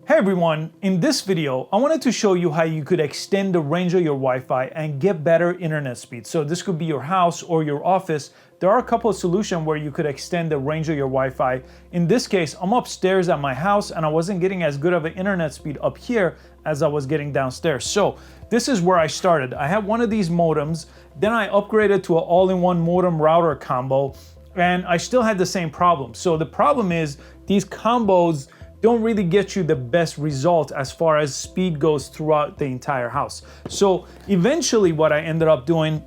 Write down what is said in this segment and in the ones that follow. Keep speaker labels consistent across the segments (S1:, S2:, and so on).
S1: Hey everyone, in this video, I wanted to show you how you could extend the range of your Wi-Fi and get better internet speed. So this could be your house or your office. There are a couple of solutions where you could extend the range of your Wi-Fi. In this case, I'm upstairs at my house and I wasn't getting as good of an internet speed up here as I was getting downstairs. So this is where I started. I had one of these modems, then I upgraded to an all-in-one modem router combo, and I still had the same problem. So the problem is these combos don't really get you the best result as far as speed goes throughout the entire house. So eventually what I ended up doing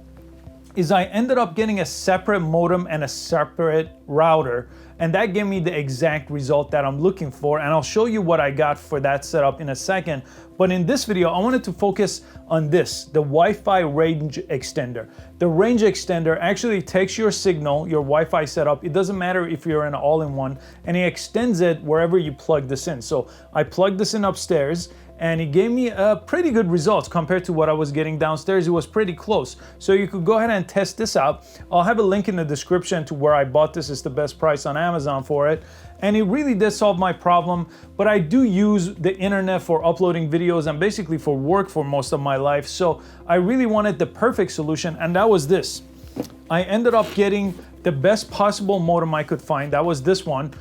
S1: is I ended up getting a separate modem and a separate router, and that gave me the exact result that I'm looking for, and I'll show you what I got for that setup in a second. But in this video, I wanted to focus on this, the Wi-Fi range extender. The range extender actually takes your signal, your Wi-Fi setup, it doesn't matter if you're in an all-in-one, and it extends it wherever you plug this in. So I plugged this in upstairs, and it gave me a pretty good results compared to what I was getting downstairs. It was pretty close. So you could go ahead and test this out. I'll have a link in the description to where I bought this. It's the best price on Amazon for it. And it really did solve my problem, but I do use the internet for uploading videos and basically for work for most of my life. So I really wanted the perfect solution, and that was this. I ended up getting the best possible modem I could find. That was this one.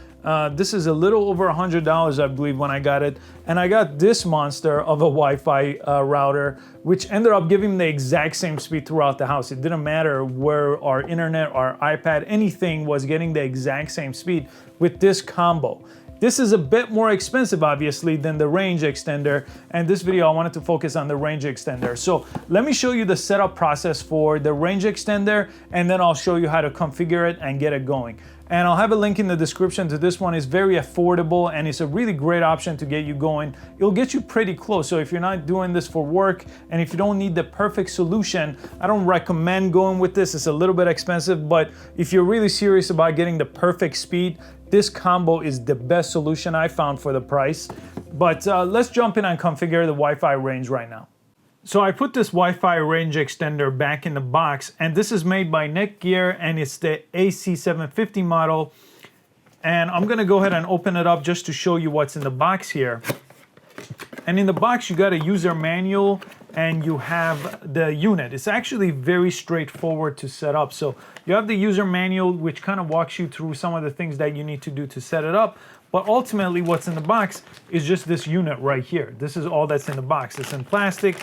S1: This is a little over $100, I believe, when I got it. And I got this monster of a Wi-Fi router, which ended up giving the exact same speed throughout the house. It didn't matter where our internet, our iPad, anything was getting the exact same speed with this combo. This is a bit more expensive, obviously, than the range extender. And this video, I wanted to focus on the range extender. So let me show you the setup process for the range extender, and then I'll show you how to configure it and get it going. And I'll have a link in the description to this one. It's very affordable and it's a really great option to get you going. It'll get you pretty close. So if you're not doing this for work and if you don't need the perfect solution, I don't recommend going with this. It's a little bit expensive, but if you're really serious about getting the perfect speed, this combo is the best solution I found for the price. But let's jump in and configure the Wi-Fi range right now. So I put this Wi-Fi range extender back in the box, and this is made by NETGEAR and it's the AC750 model. And I'm gonna go ahead and open it up just to show you what's in the box here. And in the box, you got a user manual and you have the unit. It's actually very straightforward to set up. So you have the user manual, which kind of walks you through some of the things that you need to do to set it up. But ultimately, what's in the box is just this unit right here. This is all that's in the box. It's in plastic.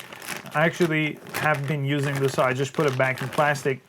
S1: I actually have been using this, so I just put it back in plastic.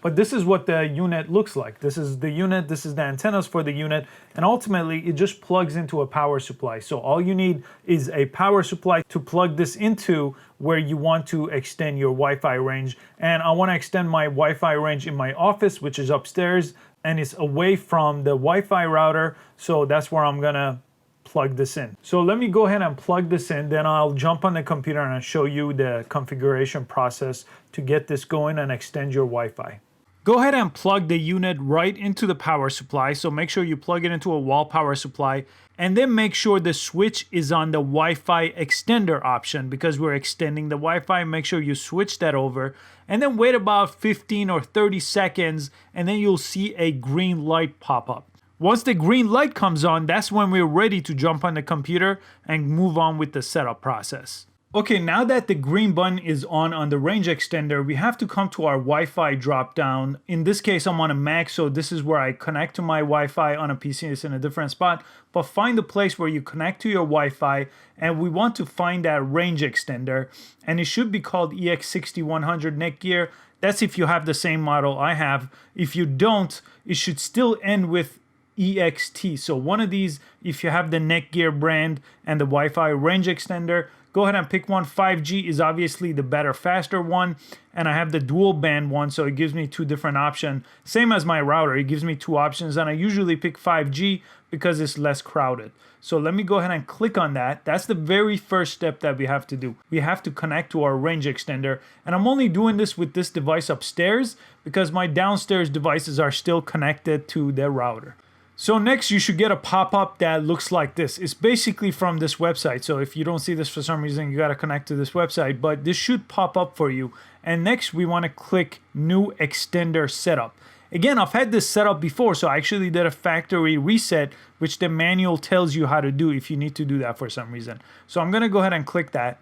S1: But this is what the unit looks like. This is the unit, this is the antennas for the unit, and ultimately it just plugs into a power supply. So all you need is a power supply to plug this into where you want to extend your Wi-Fi range. And I want to extend my Wi-Fi range in my office, which is upstairs, and it's away from the Wi-Fi router, so that's where I'm gonna plug this in. So let me go ahead and plug this in, then I'll jump on the computer and I'll show you the configuration process to get this going and extend your Wi-Fi. Go ahead and plug the unit right into the power supply. So make sure you plug it into a wall power supply, and then make sure the switch is on the Wi-Fi extender option because we're extending the Wi-Fi. Make sure you switch that over and then wait about 15 or 30 seconds and then you'll see a green light pop up. Once the green light comes on, that's when we're ready to jump on the computer and move on with the setup process. Okay, now that the green button is on the range extender, we have to come to our Wi-Fi drop down. In this case, I'm on a Mac, so this is where I connect to my Wi-Fi. On a PC, it's in a different spot. But find the place where you connect to your Wi-Fi, and we want to find that range extender. And it should be called EX6100 NETGEAR. That's if you have the same model I have. If you don't, it should still end with EXT. So one of these, if you have the NETGEAR brand and the Wi-Fi range extender, go ahead and pick one. 5G is obviously the better, faster one. And I have the dual band one, so it gives me two different options. Same as my router, it gives me two options. And I usually pick 5G because it's less crowded. So let me go ahead and click on that. That's the very first step that we have to do. We have to connect to our range extender. And I'm only doing this with this device upstairs because my downstairs devices are still connected to the router. So next you should get a pop-up that looks like this. It's basically from this website. So if you don't see this for some reason, you got to connect to this website, but this should pop up for you. And next we want to click New Extender Setup. Again, I've had this set up before, so I actually did a factory reset, which the manual tells you how to do if you need to do that for some reason. So I'm gonna go ahead and click that.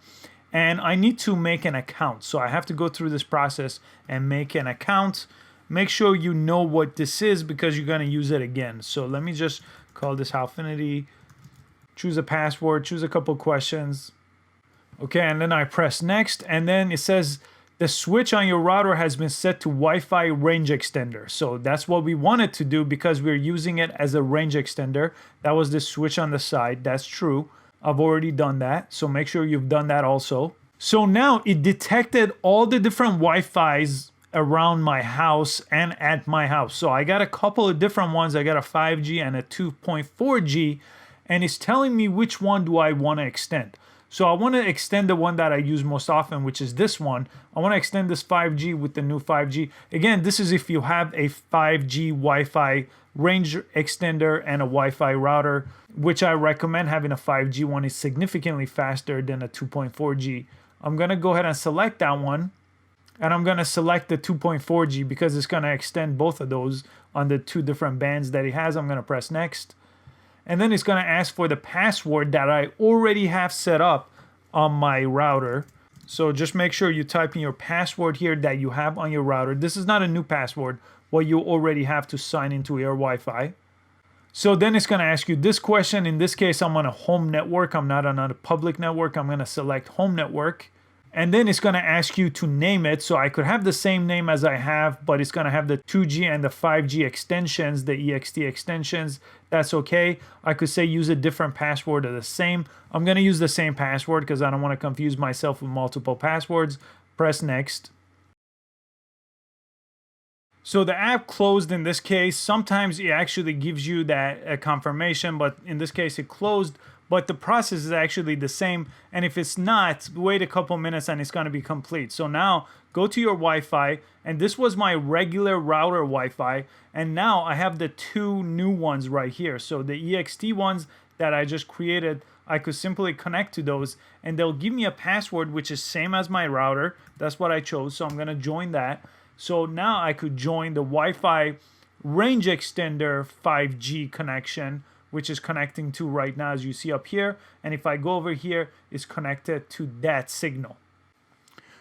S1: And I need to make an account. So I have to go through this process and make an account. Make sure you know what this is because you're gonna use it again. So let me just call this Howfinity, choose a password, choose a couple questions. Okay, and then I press next, and then it says the switch on your router has been set to Wi-Fi range extender. So that's what we wanted to do because we're using it as a range extender. That was the switch on the side. That's true. I've already done that. So make sure you've done that also. So now it detected all the different Wi-Fis around my house and at my house. So I got a couple of different ones. I got a 5G and a 2.4G, and it's telling me which one do I want to extend. So I want to extend the one that I use most often, which is this one. I want to extend this 5G with the new 5G. Again, this is if you have a 5G Wi-Fi range extender and a Wi-Fi router, which I recommend having a 5G one. Is significantly faster than a 2.4G. I'm going to go ahead and select that one. And I'm going to select the 2.4G because it's going to extend both of those on the two different bands that it has. I'm going to press next. And then it's going to ask for the password that I already have set up on my router. So just make sure you type in your password here that you have on your router. This is not a new password, what you already have to sign into your Wi-Fi. So then it's going to ask you this question. In this case, I'm on a home network. I'm not on a public network. I'm going to select home network. And then it's going to ask you to name it. So I could have the same name as I have, but it's going to have the 2G and the 5G extensions, the EXT extensions. That's okay. I could say use a different password or the same. I'm going to use the same password because I don't want to confuse myself with multiple passwords. Press next. So the app closed in this case. Sometimes it actually gives you that confirmation, but in this case it closed. But the process is actually the same. And if it's not, wait a couple minutes and it's going to be complete. So now go to your Wi-Fi. And this was my regular router Wi-Fi. And now I have the two new ones right here. So the EXT ones that I just created, I could simply connect to those. And they'll give me a password which is same as my router. That's what I chose. So I'm going to join that. So now I could join the Wi-Fi range extender 5G connection, which is connecting to right now, as you see up here. And if I go over here, it's connected to that signal.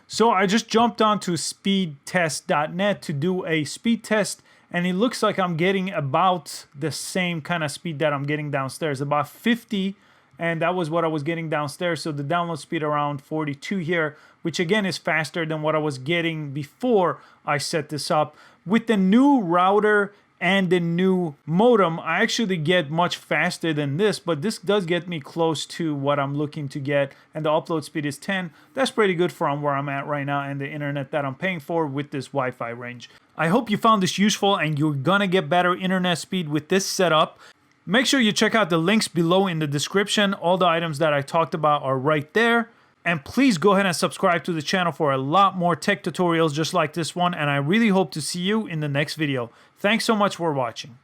S1: So I just jumped onto speedtest.net to do a speed test, and it looks like I'm getting about the same kind of speed that I'm getting downstairs, about 50, and that was what I was getting downstairs. So the download speed around 42 here, which again is faster than what I was getting before I set this up. With the new router and the new modem, I actually get much faster than this, but this does get me close to what I'm looking to get, and the upload speed is 10. That's pretty good from where I'm at right now and the internet that I'm paying for with this Wi-Fi range. I hope you found this useful and you're gonna get better internet speed with this setup. Make sure you check out the links below in the description. All the items that I talked about are right there. And please go ahead and subscribe to the channel for a lot more tech tutorials just like this one. And I really hope to see you in the next video. Thanks so much for watching.